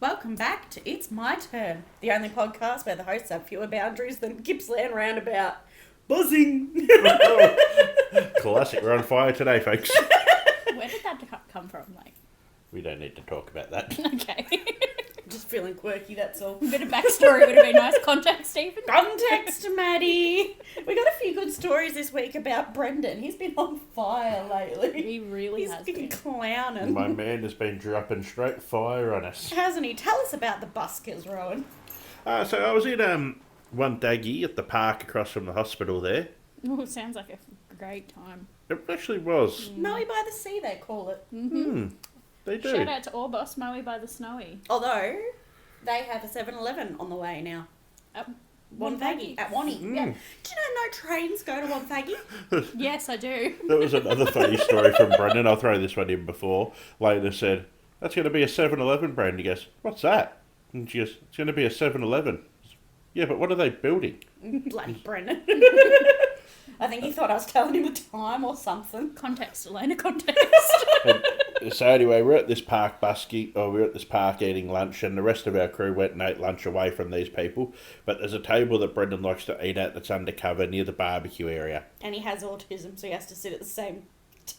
Welcome back to It's My Turn, the only podcast where the hosts have fewer boundaries than Gippsland roundabout. Buzzing! Classic. We're on fire today, folks. Where did that come from? We don't need to talk about that. Okay. Just feeling quirky, that's all. A bit of backstory would have been nice. Context, Stephen. Context, Maddie! We got a few good stories this week about Brendan. He's been on fire lately. He really has He's been been. clowning. My man has been dropping straight fire on us. Hasn't he? Tell us about the Buskers, Rohan. So I was in one daggy at the park across from the hospital there. Oh, it sounds like a great time. It actually was. Maui by the Sea, they call it. They do. Shout out to Orbos, Maui by the Snowy. Although, they have a 7-Eleven on the way now. Wonthaggi. At Wani. Yeah. Do you know no trains go to Wonthaggi? Yes, I do. That was another funny story from Brendan. I'll throw this one in before. Lena said, "That's going to be a 7-Eleven, Brendan." He goes, "What's that?" And she goes, "It's going to be a 7-Eleven." Yeah, but what are they building? Bloody Brendan. I think he thought I was telling him the time or something. Context, Elena, context. So anyway, we're at this park eating lunch, and the rest of our crew went and ate lunch away from these people. But there's a table that Brendan likes to eat at that's undercover near the barbecue area. And he has autism, so he has to sit at the same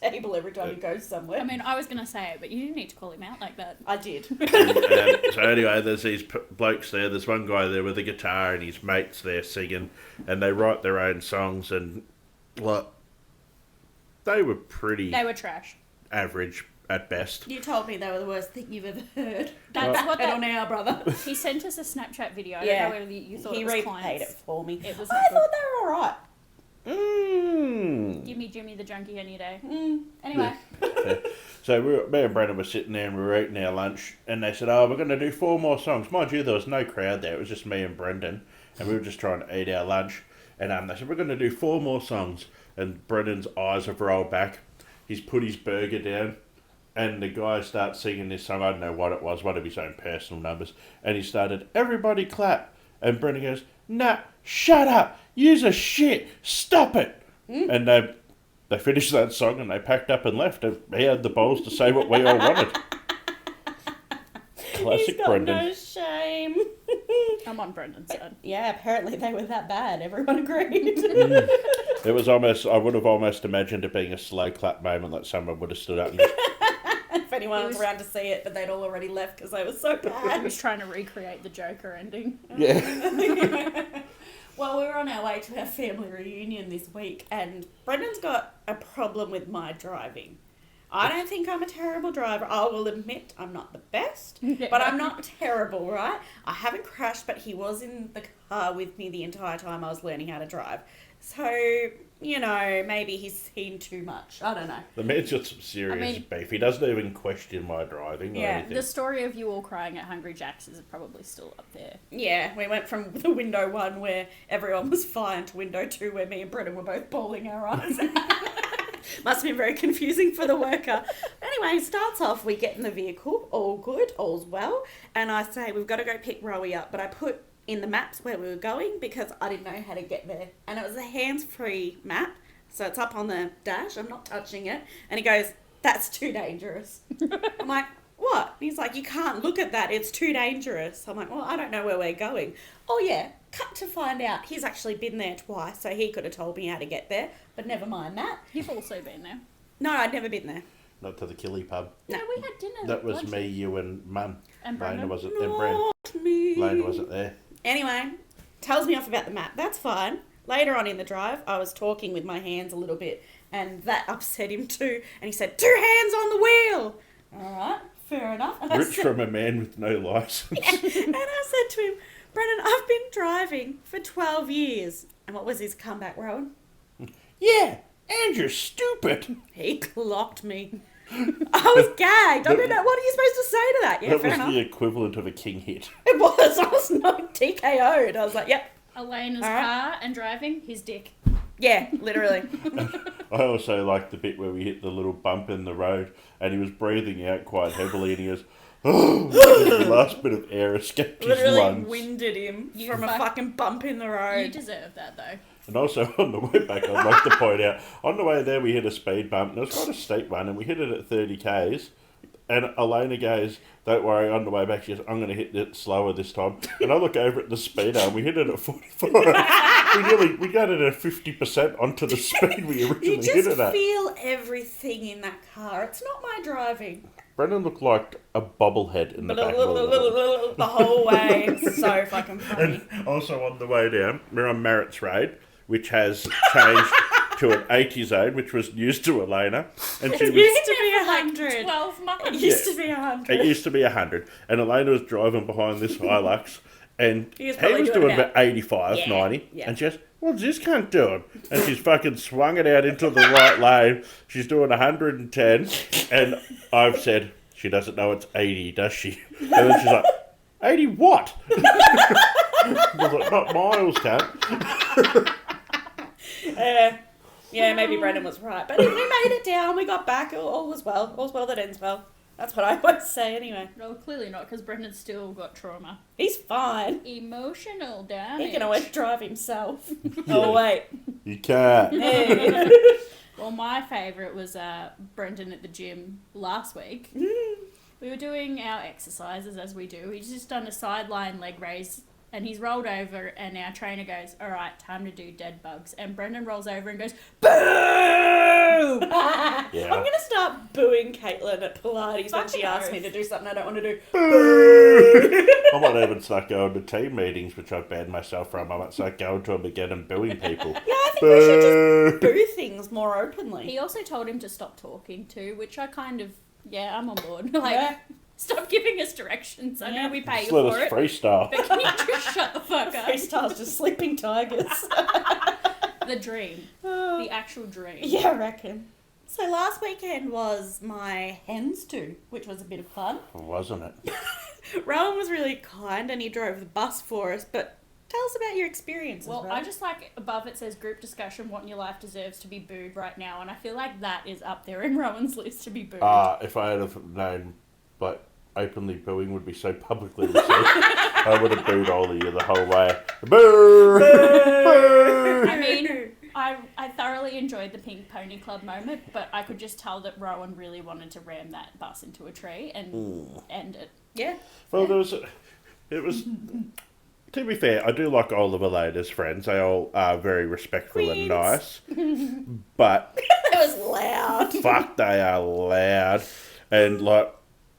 table every time he goes somewhere. I mean, I was going to say it, but you didn't need to call him out like that. I did. So anyway, there's these blokes there. There's one guy there with a guitar and his mates there singing, and they write their own songs, and like they were pretty They were trash. average at best. You told me they were the worst thing you've ever heard. That's what And on that... our brother. He sent us a Snapchat video. I Yeah. don't know whether you thought He it was replayed clients. it for me. It was I not thought good. they were alright. Give me Jimmy the junkie any day. Mm. Anyway. So me and Brendan were sitting there and we were eating our lunch, and they said, "Oh, we're going to do 4 more songs." Mind you, there was no crowd there. It was just me and Brendan, and we were just trying to eat our lunch. And they said, "We're going to do 4 more songs." And Brendan's eyes have rolled back. He's put his burger down, and the guy starts singing this song. I don't know what it was, one of his own personal numbers. And he started, "Everybody clap." And Brendan goes, "Nah, shut up. Use a shit. Stop it." And they finished that song and they packed up and left. And he had the balls to say what we all wanted. Classic He's got Brendan. no shame. I'm on Brendan's side. Yeah, apparently they were that bad. Everyone agreed. It was almost, I would have almost imagined it being a slow clap moment, like someone would have stood up and just, If anyone was around to see it, but they'd all already left because they were so He bad. was trying to recreate the Joker ending. yeah. Well, we're on our way to our family reunion this week, and Brendan's got a problem with my driving. I don't think I'm a terrible driver. I will admit I'm not the best, but I'm not terrible, right? I haven't crashed, but he was in the car with me the entire time I was learning how to drive. So, you know, maybe he's seen too much. I don't know. The man's got some serious beef. He doesn't even question my driving or Yeah, anything. The story of you all crying at Hungry Jack's is probably still up there. Yeah, we went from the window 1 where everyone was fine to window 2 where me and Brendan were both bawling our eyes out. Must have been very confusing for the worker. Anyway, it starts off, we get in the vehicle, all good, all's well, and I say, we've got to go pick Rowie up, but I put in the maps where we were going because I didn't know how to get there. And it was a hands-free map, so it's up on the dash, I'm not touching it, and he goes, "That's too dangerous." I'm like, "What?" He's like, "You can't look at that, it's too dangerous." I'm like, "Well, I don't know where we're going." Oh yeah, cut to find out he's actually been there twice, so he could have told me how to get there, but never mind that. You've also been there. No, I'd never been there. Not to the Killy pub. No, we had dinner. That was lunch. me, you and Mum. And Lena Brendan. wasn't there. Bren. Not me. Lena wasn't there. Anyway, tells me off about the map. That's fine. Later on in the drive, I was talking with my hands a little bit, and that upset him too. And he said, "2 hands on the wheel." All right, fair enough. And I Rich said, from a man with no license. and I said to him, "Brendan, I've been driving for 12 years. And what was his comeback, Rowan? Yeah, and you're stupid. He clocked me. I was gagged. I don't know. What are you supposed to say to that? Yeah, That fair was enough. the equivalent of a king hit. It was. I was not TKO'd. I was like, yep. Elena's All right. car and driving, his dick. Yeah, literally. I also like the bit where we hit the little bump in the road and he was breathing out quite heavily and he goes, "Oh," the last bit of air escaped his Literally lungs. winded him You from a fuck- fucking bump in the road. You deserve that, though. And also on the way back, I'd like to point out, on the way there we hit a speed bump, and it was quite a steep one, and we hit it at 30 k's. And Elena goes, don't worry, on the way back, she goes, I'm going to hit it slower this time. And I look over at the speedo and we hit it at 45. we got it at 50% onto the speed we originally hit it at. You just feel everything in that car. It's not my driving. Brendan looked like a bobblehead in the back. The whole way. It's so fucking funny. And also on the way down, we're on Merritt's Road, which has changed to an 80 zone, which was news to Elena. And she It was, used to be 100. 12 months. It used to be 100. it used to be 100. And Elena was driving behind this Hilux, and He was he probably was doing doing about- about 85, Yeah, 90. yeah. And she goes, what's this cunt doing? And she's fucking swung it out into the right lane. She's doing 110. And I've said, she doesn't know it's 80, does she? And then she's like, 80 what? I was like, not miles, cunt. Yeah, maybe Brendan was right. But we made it down, we got back, all was well. All's well that ends well. That's what I always say anyway. No, clearly not, because Brendan's still got trauma. He's fine. Emotional damage. He can always drive himself. Oh, wait. You can't. Hey. Well, my favourite was Brendan at the gym last week. We were doing our exercises as we do. He's just done a sideline leg raise and he's rolled over and our trainer goes, all right, time to do dead bugs. And Brendan rolls over and goes, boo! I'm Yeah. going to start booing Caitlin at Pilates when she Fucking asks oath. me to do something I don't want to do. I might even start going to team meetings, which I've banned myself from. I might start going to them again and booing people. Yeah, I think we should just boo things more openly. He also told him to stop talking too, which I kind of, yeah, I'm on board. Like, Yeah. stop giving us directions. I know we pay you Just let for us it. freestyle. But can you just shut the fuck up? Freestyle's just sleeping tigers. The dream. Oh. The actual dream. Yeah, I reckon. So last weekend was my hens too, which was a bit of fun. Wasn't it? Rohan was really kind and he drove the bus for us, but tell us about your experiences, Well, Rohan. I just like above it says group discussion, what in your life deserves to be booed right now, and I feel like that is up there in Rowan's list to be booed. If I had have known, like, openly booing would be so publicly received, I would have booed all of you the whole way. Boo! Boo! I mean, I thoroughly enjoyed the Pink Pony Club moment, but I could just tell that Rowan really wanted to ram that bus into a tree and end it. Yeah. Well, it was. To be fair, I do like all of Elena's friends. They all are very respectful Queens. and nice. But It was loud. fuck, they are loud. And like,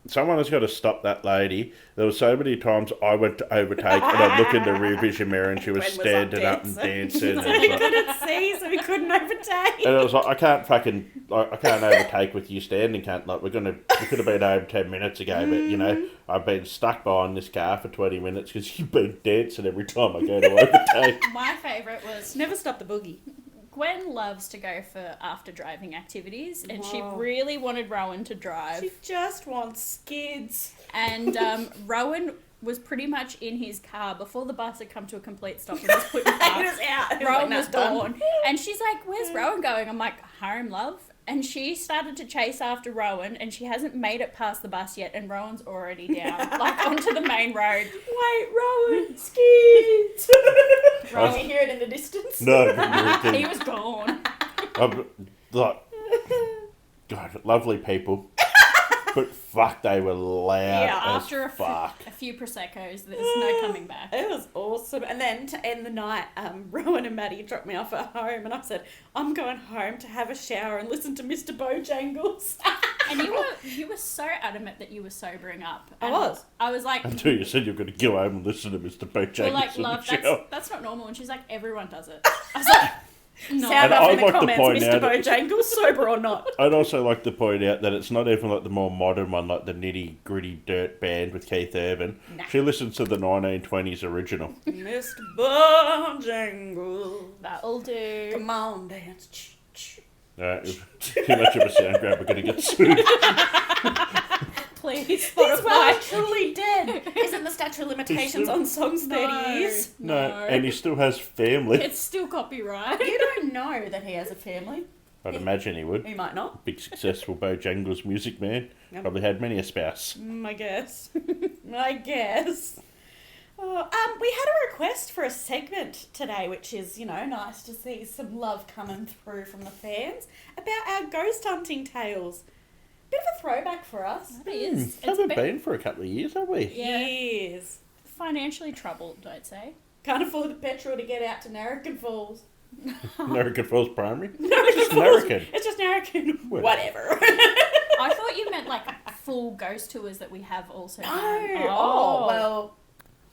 someone has got to stop that lady. There were so many times I went to overtake and I'd look in the rear vision mirror and she was Gwen was standing up up and dancing. dancing. So And, we like, couldn't see, so we couldn't overtake. and it was like, I can't overtake with you standing, can't. Like, we could have been home 10 minutes ago, but you know, I've been stuck behind this car for 20 minutes because you've been dancing every time I go to overtake. My favourite was Never stop the boogie. Gwen loves to go for after driving activities, and she Wow. really wanted Rowan to drive. She just wants skids. And Rowan was pretty much in his car before the bus had come to a complete stop and was put in It park. was out. It was Rowan like, was "Nah, done." gone. And she's like, where's Rowan going? I'm like, home, love. And she started to chase after Rowan, and she hasn't made it past the bus yet, and Rowan's already down, like onto the main road. Wait, Rowan, skids. Rowan, Can you hear it in the distance? No, he was gone. I'm, like, God, lovely people. But fuck, they were loud Yeah, as After a fuck. few Prosecco's, there's no coming back. It was awesome. And then to end the night, Rowan and Maddie dropped me off at home, and I said, I'm going home to have a shower and listen to Mr. Bojangles. And you were so adamant that you were sobering up. I And was. I was like, Until you said you're going to go home and listen to Mr. Bojangles we're like, in the love, shower. that's not normal. And she's like, everyone does it. I was like, no. Sound And off I'd in the like to comments, point Mr. out- Bojangles, sober or not. I'd also like to point out that it's not even like the more modern one, like the nitty gritty dirt band with Keith Urban. Nah. She listens to the 1920s original. Mr. Bojangles. That'll do. Come on, dance. Ch-ch. Too much of a sound grab, we're going to get sued. Please, He's well Spotify. and truly dead. Isn't the statute of limitations on songs 30 years? No, and he still has family. It's still copyright. You don't know that he has a family. I'd imagine he would. He might not. Big successful Bojangles music man. Yep. Probably had many a spouse. I guess. I guess. Oh, we had a request for a segment today, which is, nice to see some love coming through from the fans about our ghost hunting tales. Bit of a throwback for us. It is. Haven't been for a couple of years, have we? Yeah. Years. Financially troubled, I'd say. Can't afford the petrol to get out to Narracon Falls. Narracon Falls Primary? Narracon Falls. It's just Narracon. Whatever. I thought you meant like full ghost tours that we have also. No. done. Oh, well,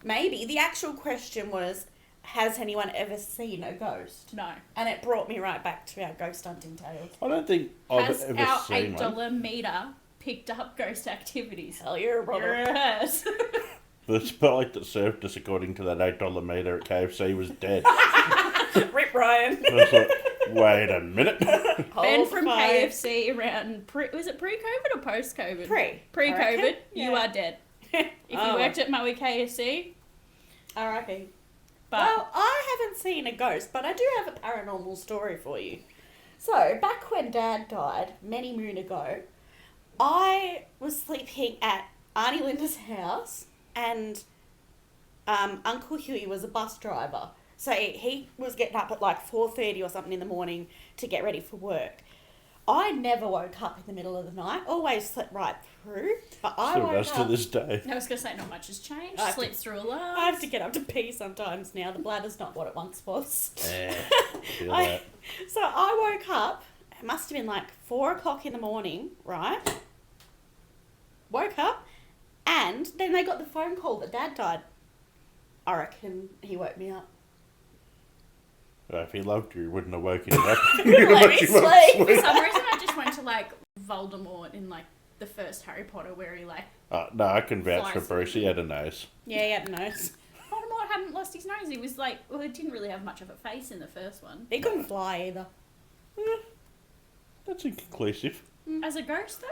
maybe. The actual question was, has anyone ever seen a ghost? No. And it brought me right back to our ghost hunting tales. I don't think I've Has ever our seen one. $8 meter picked up ghost activities? Hell yeah, brother. Yes. The spike that served us according to that $8 meter at KFC was dead. Rip Ryan. I was like, wait a minute. Ben from fire. KFC around, was it pre-COVID or post-COVID? I Pre-COVID, reckon. you Yeah. are dead. If you Oh. worked at Maui KFC, I reckon. but Well, I haven't seen a ghost, but I do have a paranormal story for you. So, back when Dad died, many moon ago, I was sleeping at Auntie Linda's house, and Uncle Huey was a bus driver. So he was getting up at like 4:30 or something in the morning to get ready for work. I never woke up in the middle of the night, always slept right through, but I Still woke does to up... this day. I was going to say not much has changed. I have Sleeps through alarms. I have to get up to pee sometimes now. The bladder's not what it once was. Yeah, feel I- that. So I woke up, it must have been like 4 o'clock in the morning, right? Woke up, and then they got the phone call that Dad died. I reckon he woke me up. If he loved you, he wouldn't have woken you up. Let me For sleep. some reason, I just went to like Voldemort in like the first Harry Potter where he like, No, I can vouch for Flies. Bruce. He had a nose. Yeah, he had a nose. Voldemort hadn't lost his nose. He was like, well, he didn't really have much of a face in the first one. He couldn't fly either. That's inconclusive. As a ghost though?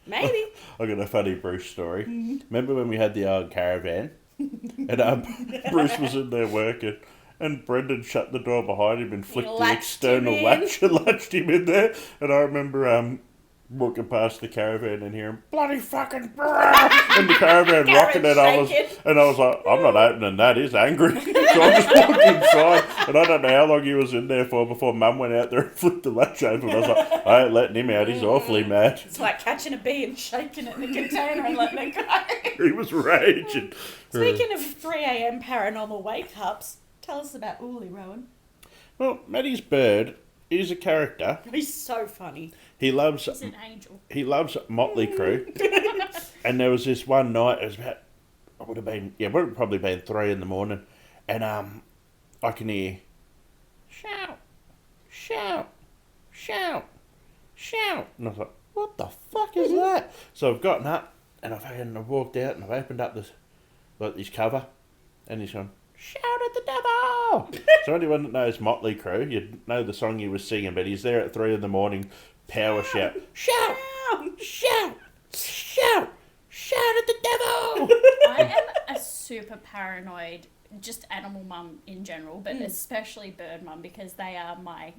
Maybe. I got a funny Bruce story. Remember when we had the old caravan? And Bruce was in there working, and Brendan shut the door behind him and flicked the latched external him in. latch and latched him in there. And I remember walking past the caravan and hearing bloody fucking brrr, and the caravan rocking, and I was like, I'm not opening that. He's angry. So I just walked inside, and I don't know how long he was in there for before Mum went out there and flicked the latch open. I was like, I ain't letting him out. He's awfully mad. It's like catching a bee and shaking it in the container and letting it go. He was raging. Speaking of 3 a.m. paranormal wake-ups, tell us about Ouley, Rohan. Well, Maddie's bird is a character. He's so funny. He loves He's an angel. Motley Crue. And there was this one night, it was about, would have probably been 3 in the morning, and I can hear shout, shout, shout, shout, and I was like, what the fuck is that? So I've gotten up, and I've walked out, and I've opened up this cover, and he's gone, shout at the devil! So anyone that knows Motley Crue, you'd know the song he was singing, but he's there at 3 in the morning, power shout, shout, shout, shout, shout at the devil! I am a super paranoid, just animal mum in general, but especially bird mum because they are my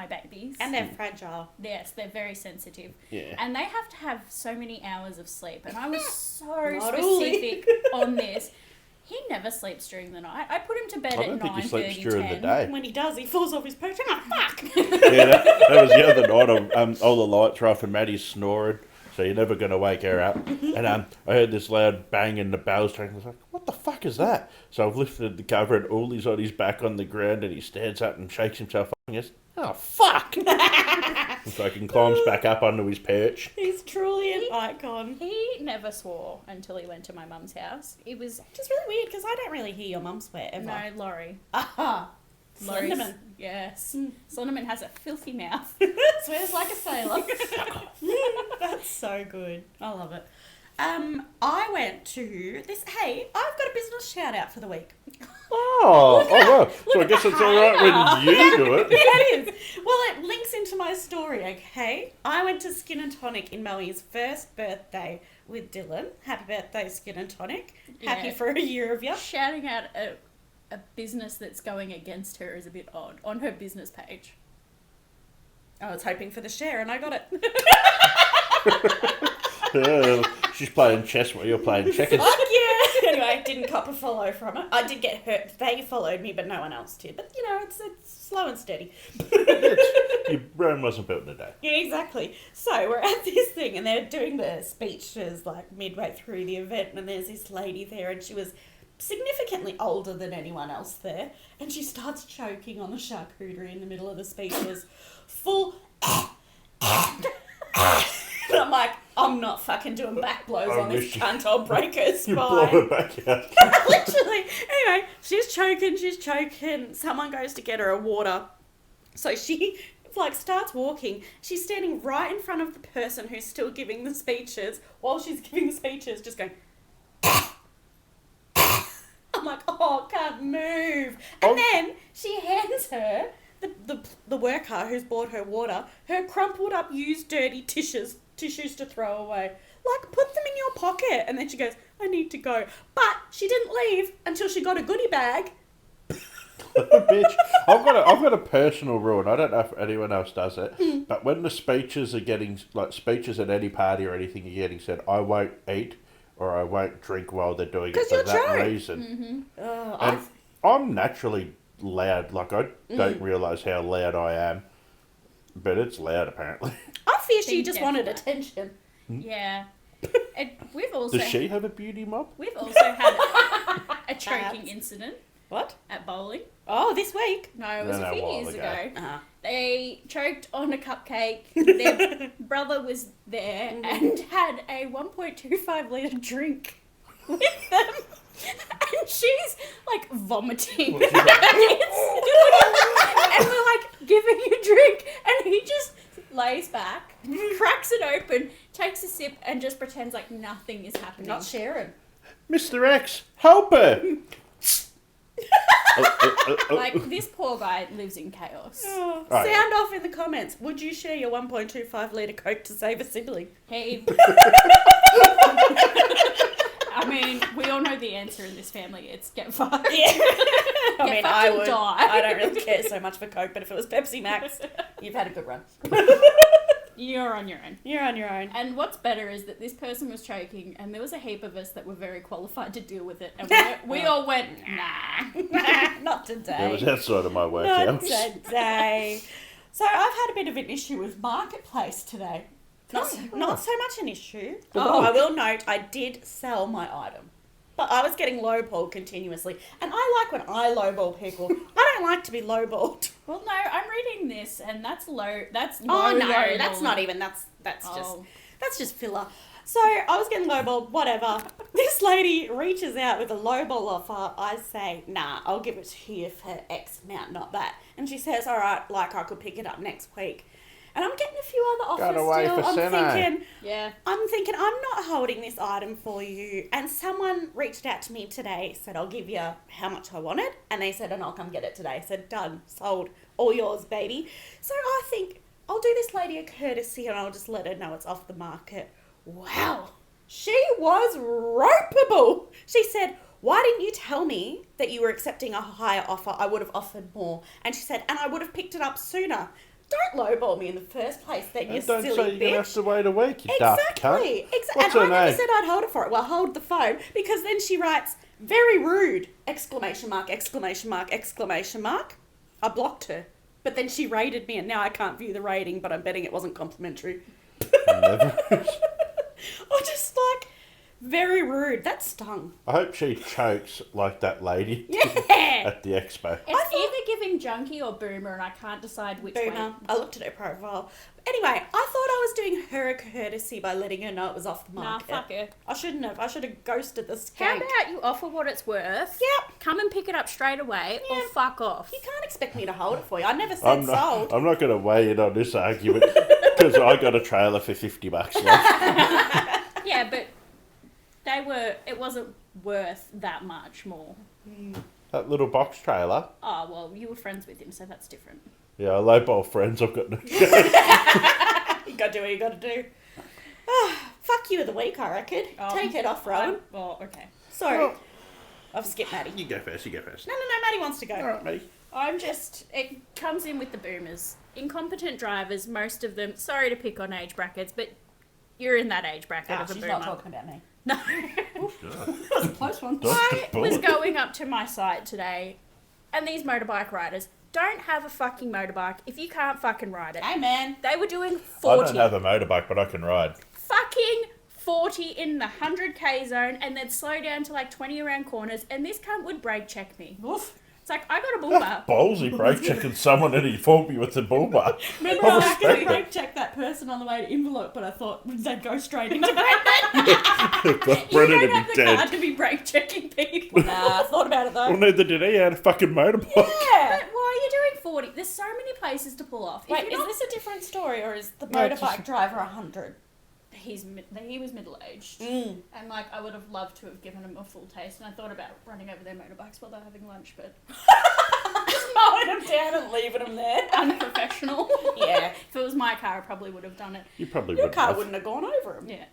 babies. And they're fragile. Yes, they're very sensitive. Yeah. And they have to have so many hours of sleep. And I was so Not specific on this. He never sleeps during the night. I put him to bed I at don't think he 9:30, sleeps during 10. the day. When he does, he falls off his perch. Oh, fuck! Yeah, that was the other night. All the lights were off and Maddie's snoring, so you're never going to wake her up. And I heard this loud bang and the bells ringing. I was like, what the fuck is that? So I've lifted the cover and Ouley's on his back on the ground and he stands up and shakes himself up and goes, oh, fuck! And fucking climbs back up onto his perch. He's truly an icon. He never swore until he went to my mum's house. It was, Just really weird because I don't really hear your mum swear ever. no, Laurie. Aha! Laurie's- Slenderman. Yes. Slenderman has a filthy mouth. Swears like a sailor. That's so good. I love it. I went to this. Hey, I've got a business shout out for the week. Oh, wow. So I guess it's all right when you do it. Yeah, it is. Well, it links into my story, okay? I went to Skin and Tonic in Moe's first birthday with Dylan. Happy birthday, Skin and Tonic. Happy Yeah. for a year of you. Shouting out a business that's going against her is a bit odd on her business page. I was hoping for the share and I got it. She's playing chess while you're playing checkers. Fuck yeah! Anyway, didn't cop a follow from it. I did get hurt. They followed me, but no one else did. But, it's slow and steady. Your brain wasn't built in a day. Yeah, exactly. So we're at this thing, and they're doing the speeches, like, midway through the event, and there's this lady there, and she was significantly older than anyone else there, and she starts choking on the charcuterie in the middle of the speeches. Full... and I'm like, I'm not fucking doing back blows on this cunt. I'll break her spine. You blow her back out. Literally. Anyway, she's choking. Someone goes to get her a water. So she, starts walking. She's standing right in front of the person who's still giving the speeches. While she's giving the speeches, just going... I'm like, oh, can't move. And then she hands her, the worker who's bought her water, her crumpled up used dirty tissues to throw away. Like, put them in your pocket. And then she goes, I need to go. But she didn't leave until she got a goodie bag. Bitch. I've got a personal rule, and I don't know if anyone else does it, but when the speeches are getting, speeches at any party or anything are getting said, I won't eat or I won't drink while they're doing it for that reason. Mm-hmm. And I'm naturally loud. Like, I don't realise how loud I am, but it's loud apparently. I fear she just wanted attention. Yeah. We've also Does she have a beauty mob? We've also had a choking incident. What? At bowling. Oh, this week? No, it was a few years ago. Uh-huh. They choked on a cupcake. Their brother was there and had a 1.25 litre drink with them. And she's, vomiting. And we're giving you a drink. And he just lays back, cracks it open, takes a sip, and just pretends like nothing is happening. Not sharing. Mr. X, help her! This poor guy lives in chaos. Oh, sound off in the comments. Would you share your 1.25 litre Coke to save a sibling? Hey. I mean, we all know the answer in this family. It's get fucked. Yeah. I would. Die. I don't really care so much for Coke, but if it was Pepsi Max, you've had a good run. You're on your own. You're on your own. And what's better is that this person was choking, and there was a heap of us that were very qualified to deal with it, and we all went, nah. Not today. It was outside of my work Not hours. today. So I've had a bit of an issue with Marketplace today. Not so much an issue. I will note I did sell my item. But I was getting lowballed continuously. And I like when I lowball people. I don't like to be lowballed. Well, no, I'm reading this, and that's low. That's low. Oh, no, lowball. that's not even. That's just filler. So I was getting lowballed, whatever. This lady reaches out with a lowball offer. I say, nah, I'll give it to you for X amount, not that. And she says, all right, I could pick it up next week. And I'm getting a few other offers still. I'm thinking, I'm not holding this item for you. And someone reached out to me today, said, I'll give you how much I wanted. And they said, and I'll come get it today. I said, done, sold, all yours, baby. So I think I'll do this lady a courtesy and I'll just let her know it's off the market. Wow. She was ropeable. She said, why didn't you tell me that you were accepting a higher offer? I would have offered more. And she said, and I would have picked it up sooner. Don't lowball me in the first place, then, you silly bitch. Don't say you're going to have to wait a week, you daft cunt. Exactly. And I never said I'd hold it for it. Well, hold the phone. Because then she writes, very rude, ! I blocked her. But then she rated me, and now I can't view the rating, but I'm betting it wasn't complimentary. Never. Or just very rude. That stung. I hope she chokes like that lady at the expo. It's either giving junkie or boomer, and I can't decide which Boomer. way. I looked at her profile. Anyway, I thought I was doing her a courtesy by letting her know it was off the market. Nah, fuck her. I shouldn't have. I should have ghosted the skank. How about you offer what it's worth? Yep. Come and pick it up straight away, or fuck off. You can't expect me to hold it for you. I never said sold. I'm not going to weigh in on this argument because I got a trailer for $50 left. Yeah, but it wasn't worth that much more. That little box trailer. Oh, well, you were friends with him, so that's different. Yeah, lowball friends. I've got no. You got to do what you got to do. Fuck you of the week, I reckon. Take it off, Rohan. Well, okay. Sorry. I've skipped Maddie. You go first. No, Maddie wants to go. All right, Maddie. It comes in with the boomers. Incompetent drivers, most of them, sorry to pick on age brackets, but You're in that age bracket Ah, of a she's boomer. not talking about me. No. That was a close one. I was going up to my site today, and these motorbike riders don't have a fucking motorbike if you can't fucking ride it. Hey, man. They were doing I 40. don't have a motorbike, but I can ride. Fucking 40 in the 100k zone, and then slow down to like 20 around corners, and this cunt would brake check me. Oof. It's like, I got a bull bar. Ballsy brake checking someone and he fought me with the bull bar. Remember, I was going to brake check that person on the way to Envelope, but I thought they'd go straight into Brendan. Brendan You would don't be have the dead. card to be brake checking people. Nah, I thought about it though. Well, neither did he. He had a fucking motorbike. Yeah. But why are you doing 40? There's so many places to pull off. If Wait, you're is not- this a different story, or is the No, it's motorbike just- driver 100? he was middle-aged. Mm. And, like, I would have loved to have given him a full taste. And I thought about running over their motorbikes while they're having lunch, but Just mowing them down and leaving them there. unprofessional. Yeah. If it was my car, I probably would have done it. You probably Your would car have. wouldn't have gone over him. Yeah.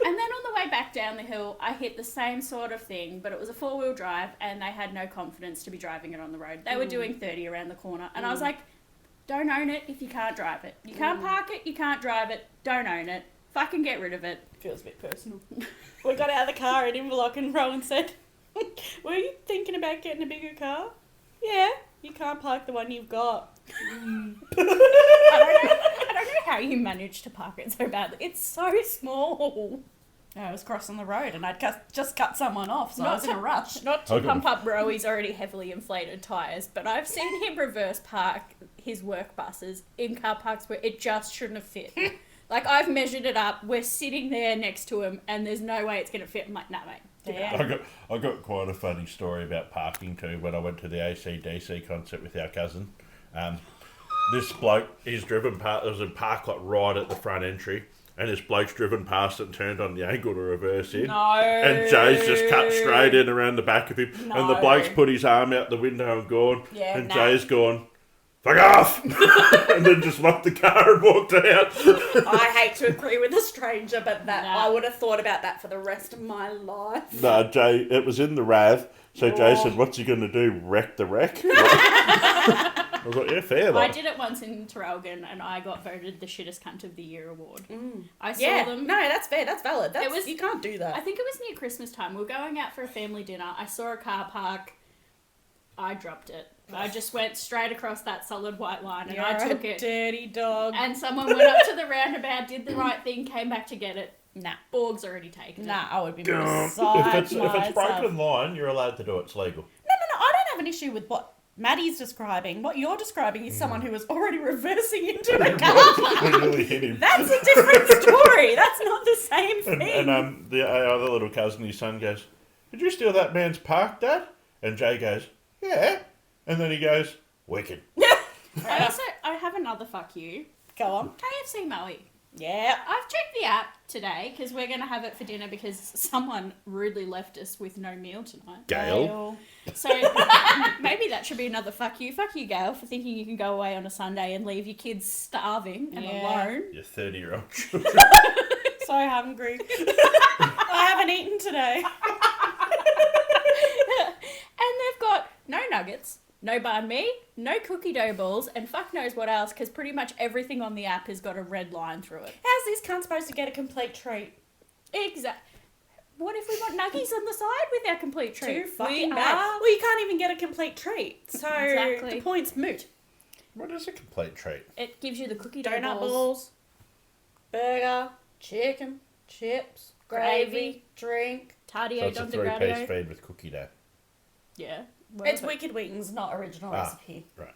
And then on the way back down the hill, I hit the same sort of thing, but it was a four-wheel drive, and they had no confidence to be driving it on the road. They were doing 30 around the corner, and I was like, don't own it if you can't drive it. You can't park it, you can't drive it, don't own it. Fucking get rid of it. Feels a bit personal. We got out of the car at Inverloch and Rohan said, were you thinking about getting a bigger car? Yeah. You can't park the one you've got. I don't know how you managed to park it so badly. It's so small. I was crossing the road and I'd just cut someone off, so I was in a rush. Not to Okay. pump up Roey's already heavily inflated tyres, but I've seen him reverse park his work buses in car parks where it just shouldn't have fit. Like, I've measured it up, we're sitting there next to him, and there's no way it's going to fit. I'm like, nah, mate. give it Yeah. up." I got quite a funny story about parking too when I went to the AC/DC concert with our cousin. This bloke, he's driven past, there was a park lot right at the front entry, and this bloke's driven past it and turned on the angle to reverse in. No. And Jay's just cut straight in around the back of him, and the No. bloke's put his arm out the window and gone, Yeah, and nah. Jay's gone, fuck off! And then just locked the car and walked out. I hate to agree with a stranger, but that Nah. I would have thought about that for the rest of my life. No, Jay, it was in the RAV, so Jay Oh. said, what's he going to do, wreck the wreck? I was like, yeah, fair. I Like. did it once in Traralgon, and I got voted the shittest cunt of the year award. Mm. I saw Yeah, them. no, that's fair. That's valid. That's, was- you can't do that. I think it was near Christmas time. We were going out for a family dinner. I saw a car park. I dropped it. I just went straight across that solid white line, and You're I took a it. dirty dog. And someone went up to the roundabout, did the right thing, came back to get it. Nah, Borg's already taken nah, it. I would be If beside it's myself. broken line, you're allowed to do it. It's legal. No, I don't have an issue with what Maddie's describing. What you're describing is someone who was already reversing into a car. We really hit him. That's a different story. That's not the same thing. And the other little cousin, his son, goes, "Did you steal that man's park, Dad?" And Jay goes, "Yeah." And then he goes, "Wicked." I have another fuck you. Go on. KFC Maui. Yeah. I've checked the app today because we're going to have it for dinner because someone rudely left us with no meal tonight. Gail. So maybe that should be another fuck you. Fuck you, Gail, for thinking you can go away on a Sunday and leave your kids starving and Yeah. alone. Your 30-year-old. So hungry. I haven't eaten today. And they've got no nuggets, no banh mi, no cookie dough balls, and fuck knows what else because pretty much everything on the app has got a red line through it. How's this cunt supposed to get a complete treat? Exactly. What if we want nuggies on the side with our complete treat? Too fucking We bad. are- Well, you can't even get a complete treat. So Exactly. the point's moot. What is a complete treat? It gives you the cookie dough Donut balls. balls, burger, chicken, chips, gravy, Gravy. drink. So Tadio it's a Don 3-piece DeGradio. feed with cookie dough. Yeah. It's Wicked Wings, not original Ah. recipe. Right.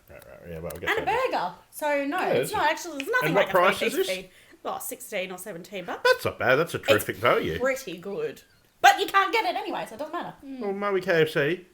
Yeah, well, I'll get And a that. burger. So no, Yeah, it's it's- not actually. It's nothing And like what a price is 3-piece this? feed. Oh, 16 or 17 bucks. That's not bad. That's a terrific value. Pretty good. But you can't get it anyway, so it doesn't matter. Well, Maui KFC.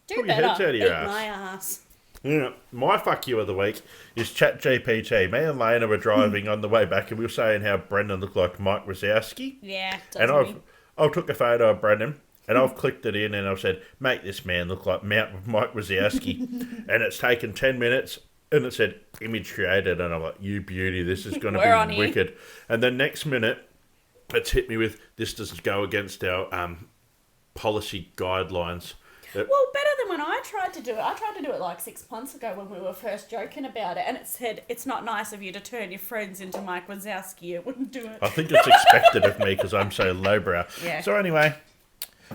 Do Pull your heads better. out of your Eat ass. my ass. Yeah, my fuck you of the week is ChatGPT. Me and Lena were driving on the way back, and we were saying how Brendan looked like Mike Wazowski. Yeah. And Doesn't he? I took a photo of Brendan, and I've clicked it in, and I've said, "Make this man look like Mike Wazowski," and it's taken 10 minutes, and it said image created, and I'm like, "You beauty, this is going to We're on be here. wicked." And then next minute, it's hit me with this doesn't go against our policy guidelines. Well, better than when I tried to do it like 6 months ago when we were first joking about it, and it said, it's not nice of you to turn your friends into Mike Wazowski. It wouldn't do it. I think it's expected of me because I'm so lowbrow. Yeah. So anyway,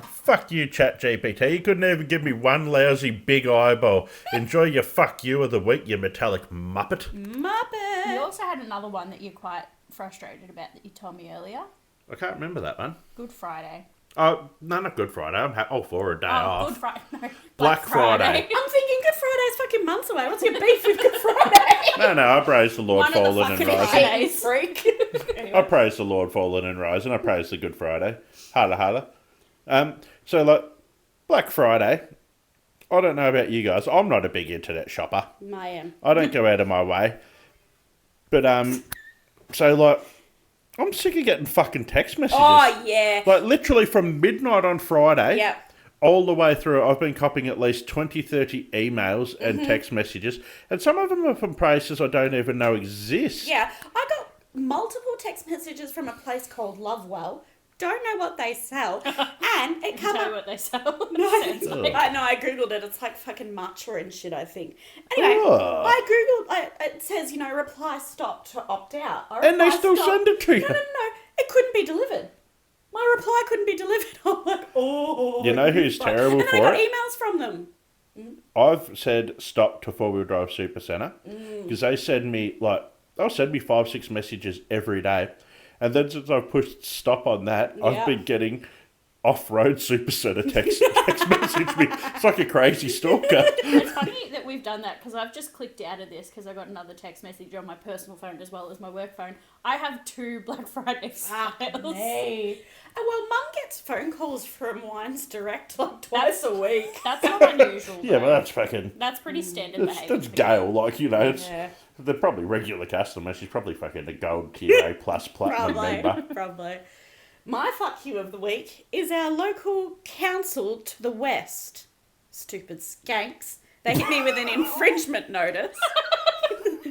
fuck you, ChatGPT. You couldn't even give me one lousy big eyeball. Enjoy your fuck you of the week, you metallic muppet. Muppet! You also had another one that you're quite frustrated about that you told me earlier. I can't remember that one. Good Friday. Oh, no, not Good Friday. I'm all for a day off. Good Friday. No, Black Friday. I'm thinking Good Friday's fucking months away. What's your beef with Good Friday? No, I praise the Lord One of the fallen and fucking rising. Fridays. Freak. I Anyway. praise the Lord fallen and rising. I praise the Good Friday. Holla, holla. So, like, Black Friday, I don't know about you guys. I'm not a big internet shopper. I am. I don't go out of my way. But, so, like, I'm sick of getting fucking text messages. Oh, yeah. Like, literally from midnight on Friday Yep. all the way through, I've been copying at least 20, 30 emails and text messages. And some of them are from places I don't even know exist. Yeah. I got multiple text messages from a place called Lovewell. Don't know what they sell. And it Tell come you up... what they sell. No, Sounds Ugh. like- I googled it. It's like fucking matcha and shit, I think. Anyway, Ugh. I googled. It says, reply stop to opt out. And they still send it to you. No. It couldn't be delivered. My reply couldn't be delivered. I'm like, oh. You know who's fuck. terrible and for then I got it? emails from them. I've said stop to four-wheel drive supercentre because they'll send me 5-6 messages every day. And then since I've pushed stop on that, Yeah. I've been getting off-road supercentre text message me. It's like a crazy stalker. It's funny that we've done that because I've just clicked out of this because I got another text message on my personal phone as well as my work phone. I have 2 Black Friday Fuck sales. me. Well, Mum gets phone calls from Wines Direct like twice a week. That's not unusual. Yeah, though. but that's fucking... That's pretty standard That's behaviour. Gail, it's... Yeah. They're probably regular customers. She's probably fucking a gold tier A plus platinum member. Probably. My fuck you of the week is our local council to the west. Stupid skanks. They hit me with an infringement notice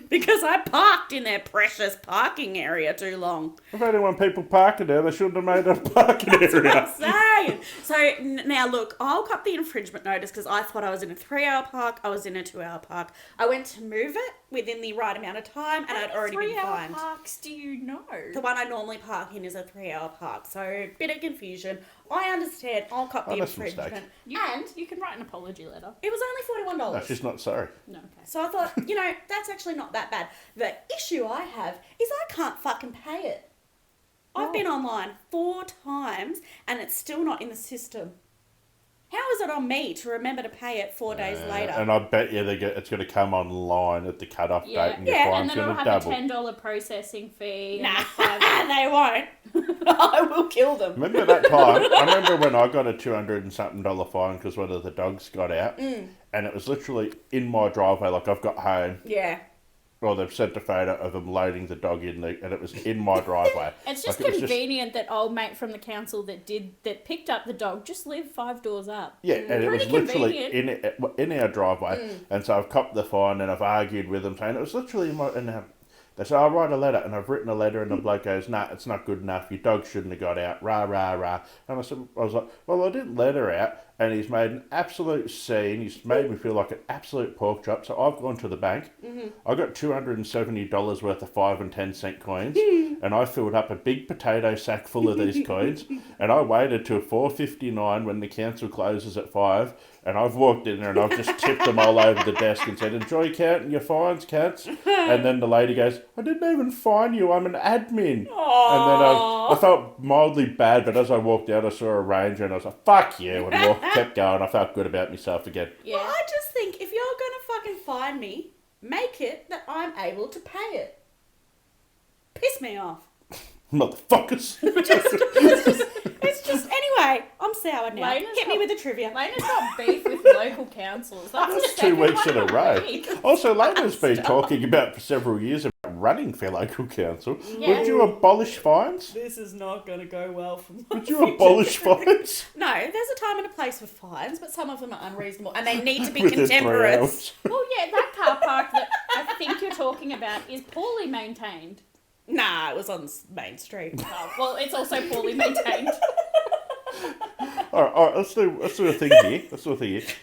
because I parked in their precious parking area too long. If anyone people parking there, they shouldn't have made a parking area. Saying. So now look, I'll cop the infringement notice because I thought I was in a 3-hour park. I was in a 2-hour park. I went to move it within the right amount of time, and I'd already been 3-hour fined. parks do you know? The one I normally park in is a 3-hour park, so bit of confusion. I understand. I'll cop the that's a mistake. infringement, And you can write an apology letter. it was only $41. No, she's not sorry. No, okay. So I thought, that's actually not that bad. The issue I have is I can't fucking pay it. I've been online 4 times and it's still not in the system. How is it on me to remember to pay it 4 days later? And I bet you it's going to come online at the cut-off Yeah, date and your and fine's then it'll going to have double. a $10 processing fee. Nah, And a they won't. I will kill them. Remember that time? I remember when I got a $200 and something fine because one of the dogs got out, and it was literally in my driveway. Like I've got home, Yeah. well, they've sent a photo of them loading the dog in, and it was in my driveway. It's just Like, it was convenient that old mate from the council that picked up the dog just lived 5 doors up. Yeah, and it was Pretty literally convenient. in our driveway, and so I've copped the fine, and I've argued with them, saying it was literally in my. And they said, "I'll write a letter," and I've written a letter, and the bloke goes, "Nah, it's not good enough. Your dog shouldn't have got out." Rah rah rah. And I was like, "Well, I didn't let her out." And he's made an absolute scene. He's made me feel like an absolute pork chop. So I've gone to the bank. I got $270 worth of 5 and 10 cent coins, and I filled up a big potato sack full of these coins. And I waited till 4:59 when the council closes at 5. And I've walked in there and I've just tipped them all over the desk and said, "Enjoy counting your fines, cats." And then the lady goes, "I didn't even fine you. I'm an admin." Aww. And then I felt mildly bad, but as I walked out, I saw a ranger and I was like, "Fuck you," and kept going. I felt good about myself again. Yeah. Well, I just think if you're going to fucking fine me, make it that I'm able to pay it. Piss me off. Motherfuckers. It's just anyway, I'm sour now. Lena's Hit me got- with the trivia. Lena's got beef with local councils. That's That's the 2 second weeks one in a row. week. Also, Lena's been talking about for several years about running for local council. Yeah. Would you abolish fines? This is not going to go well for me. Would you abolish fines? No, there's a time and a place for fines, but some of them are unreasonable and they need to be Within 3 contemporary. hours. Well, yeah, that car park that I think you're talking about is poorly maintained. Nah, it was on Main Street. Oh, well, it's also poorly maintained. All right, let's do a thing here.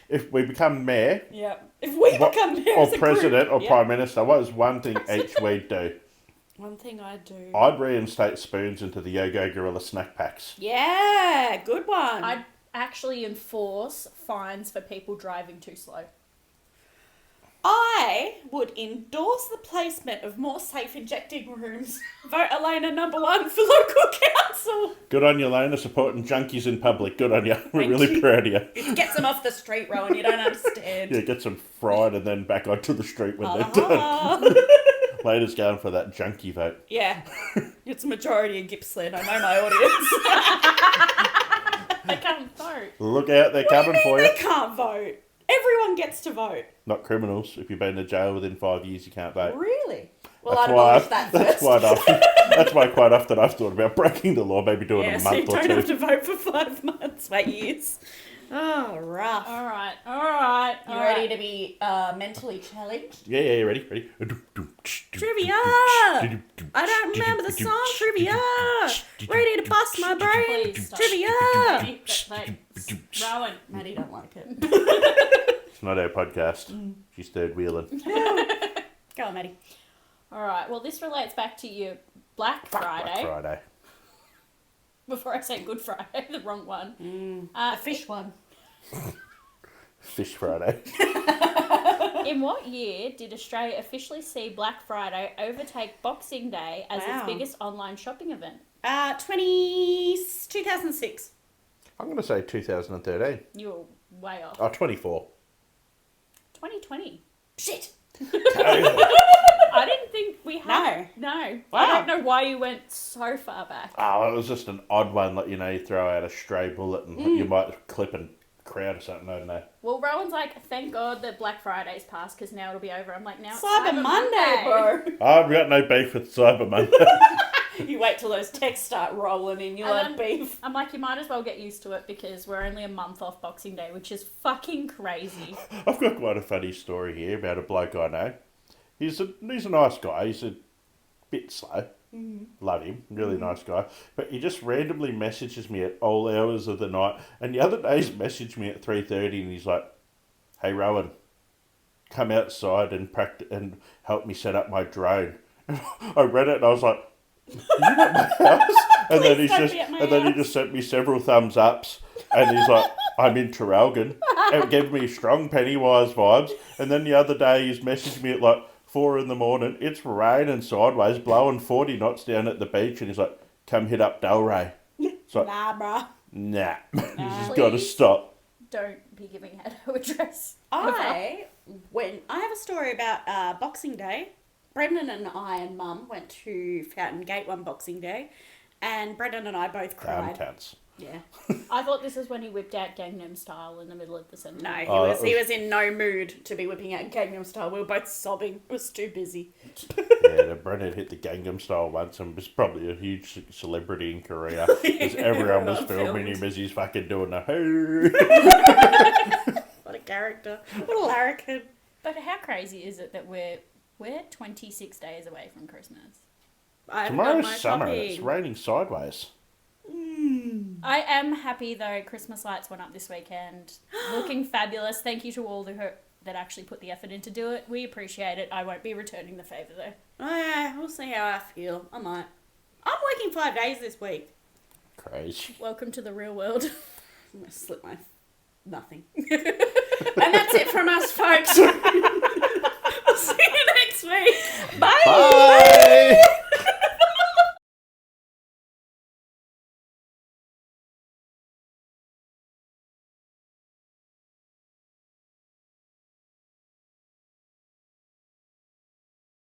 If we become mayor, Yeah. If we become mayor or as a president, group, or prime minister, what is one thing each we'd do? One thing I do. I'd reinstate spoons into the Yo-Go Gorilla snack packs. Yeah, good one. I'd actually enforce fines for people driving too slow. I would endorse the placement of more safe injecting rooms. Vote Elena #1 for local council. Good on you, Lena, supporting junkies in public. Good on you. We're really you. proud of you. It gets them off the street, Rowan. You don't understand. Yeah, get them fried and then back onto the street when they're done. Uh-huh. Lena's going for that junkie vote. Yeah, it's a majority in Gippsland. I know my audience. They can't vote. Look out, they're coming for you. They can't vote. Everyone gets to vote. Not criminals. If you've been to jail within 5 years, you can't vote. Really? Well, I'd abolish that first. That's why quite often I've thought about breaking the law, maybe doing a so you month or don't two. have to vote for 5 months. Wait, years. Oh, rough. All right. You ready to be mentally challenged? Yeah, you ready? Trivia! I don't remember the song. Trivia! Ready to bust my brain. Please stop. Trivia! Rowan. Maddie don't like it. It's not our podcast. She's third wheeling. Go on, Maddie. All right. Well, this relates back to your Black Friday. Black Friday. Before I say Good Friday, the wrong one. A fish one. Fish Friday. In what year did Australia officially see Black Friday overtake Boxing Day as its biggest online shopping event? 2006. I'm going to say 2013. You were way off. Oh, 24. 2020. Shit. I didn't think we had. No. Wow. I don't know why you went so far back. Oh, it was just an odd one. Like, you know, you throw out a stray bullet and you might clip a crowd or something. I don't know. Well, Rowan's like, thank God that Black Friday's passed because now it'll be over. I'm like, now it's Cyber Monday, bro. I've got no beef with Cyber Monday. You wait till those texts start rolling in, you'll have beef. I'm like, you might as well get used to it because we're only a month off Boxing Day, which is fucking crazy. I've got quite a funny story here about a bloke I know. He's a nice guy. He's a bit slow. Love him. Really nice guy. But he just randomly messages me at all hours of the night. And the other day he's messaged me at 3:30 and he's like, hey, Rowan, come outside and help me set up my drone. And I read it and I was like, are you at my house? And then he just sent me several thumbs ups. And he's like, I'm in Traralgon. It gave me strong Pennywise vibes. And then the other day he's messaged me at like 4 a.m. It's raining sideways, blowing 40 knots down at the beach. And he's like, come hit up Delray. It's like, Nah, bruh. nah. This has Please. got to stop. Don't be giving out her address. I have a story about Boxing Day. Brendan and I and Mum went to Fountain Gate one Boxing Day, and Brendan and I both cried. Cats. Yeah. I thought this was when he whipped out Gangnam Style in the middle of the sentence. No, he Oh, was in no mood to be whipping out Gangnam Style. We were both sobbing. It was too busy. Yeah, Brendan hit the Gangnam Style once and was probably a huge celebrity in Korea because everyone was filming him as he's fucking doing the What a character. What a larrikin. But how crazy is it that we're 26 days away from Christmas? I haven't done Tomorrow's my summer. shopping. It's raining sideways. I am happy though. Christmas lights went up this weekend, looking fabulous. Thank you to all that actually put the effort in to do it. We appreciate it. I won't be returning the favour though. Oh, yeah, we'll see how I feel. I might. I'm working 5 days this week. Crazy. Welcome to the real world. I'm going to slip my nothing. And that's it from us, folks. We'll see you next week. Bye. Bye.